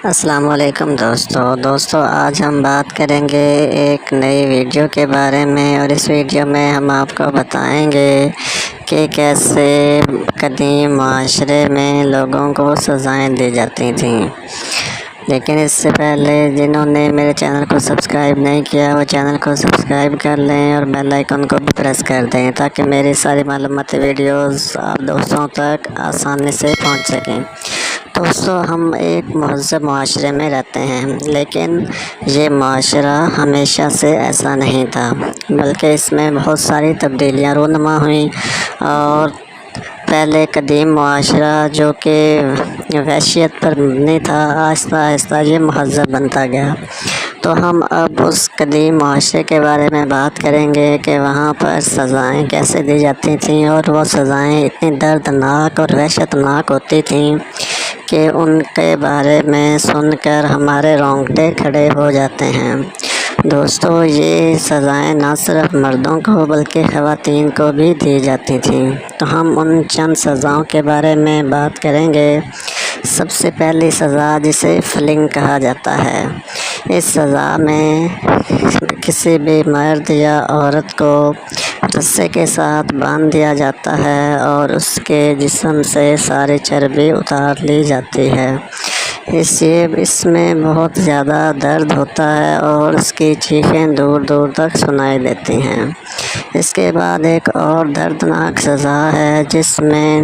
السلام علیکم دوستو آج ہم بات کریں گے ایک نئی ویڈیو کے بارے میں، اور اس ویڈیو میں ہم آپ کو بتائیں گے کہ کیسے قدیم معاشرے میں لوگوں کو سزائیں دی جاتی تھیں۔ لیکن اس سے پہلے جنہوں نے میرے چینل کو سبسکرائب نہیں کیا وہ چینل کو سبسکرائب کر لیں اور بیل آئیکن کو بھی پریس کر دیں تاکہ میری ساری معلوماتی ویڈیوز آپ دوستوں تک آسانی سے پہنچ سکیں۔ دوستو، ہم ایک مہذب معاشرے میں رہتے ہیں، لیکن یہ معاشرہ ہمیشہ سے ایسا نہیں تھا، بلکہ اس میں بہت ساری تبدیلیاں رونما ہوئیں۔ اور پہلے قدیم معاشرہ جو کہ وحشیت پر مبنی تھا، آہستہ آہستہ یہ مہذب بنتا گیا۔ تو ہم اب اس قدیم معاشرے کے بارے میں بات کریں گے کہ وہاں پر سزائیں کیسے دی جاتی تھیں، اور وہ سزائیں اتنی دردناک اور وحشتناک ہوتی تھیں کہ ان کے بارے میں سن کر ہمارے رونگٹے کھڑے ہو جاتے ہیں۔ دوستو، یہ سزائیں نہ صرف مردوں کو بلکہ خواتین کو بھی دی جاتی تھیں۔ تو ہم ان چند سزاؤں کے بارے میں بات کریں گے۔ سب سے پہلی سزا جسے فلنگ کہا جاتا ہے، اس سزا میں کسی بھی مرد یا عورت کو رسے کے ساتھ باندھ دیا جاتا ہے اور اس کے جسم سے ساری چربی اتار لی جاتی ہے۔ اس میں بہت زیادہ درد ہوتا ہے اور اس کی چیخیں دور دور تک سنائی دیتی ہیں۔ اس کے بعد ایک اور دردناک سزا ہے جس میں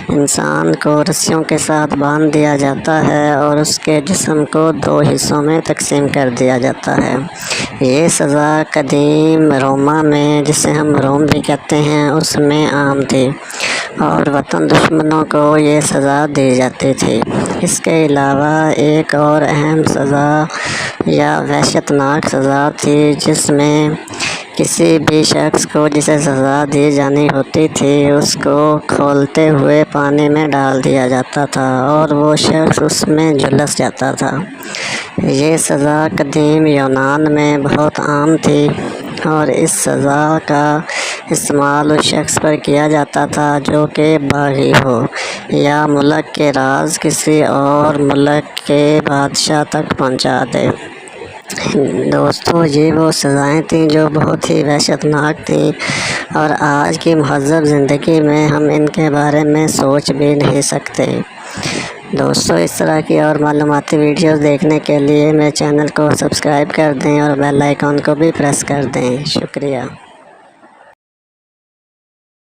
انسان کو رسیوں کے ساتھ باندھ دیا جاتا ہے اور اس کے جسم کو 2 حصوں میں تقسیم کر دیا جاتا ہے۔ یہ سزا قدیم روما میں، جسے ہم روم بھی کہتے ہیں، اس میں عام تھی اور وطن دشمنوں کو یہ سزا دی جاتی تھی۔ اس کے علاوہ ایک اور اہم سزا یا وحشتناک سزا تھی جس میں کسی بھی شخص کو جسے سزا دی جانی ہوتی تھی اس کو کھولتے ہوئے پانی میں ڈال دیا جاتا تھا اور وہ شخص اس میں جھلس جاتا تھا۔ یہ سزا قدیم یونان میں بہت عام تھی اور اس سزا کا استعمال اس شخص پر کیا جاتا تھا جو کہ باغی ہو یا ملک کے راز کسی اور ملک کے بادشاہ تک پہنچا دے۔ دوستو، یہ وہ سزائیں تھیں جو بہت ہی وحشتناک تھیں اور آج کی مہذب زندگی میں ہم ان کے بارے میں سوچ بھی نہیں سکتے۔ دوستو، اس طرح کی اور معلوماتی ویڈیوز دیکھنے کے لیے میرے چینل کو سبسکرائب کر دیں اور بیل آئیکن کو بھی پریس کر دیں۔ شکریہ۔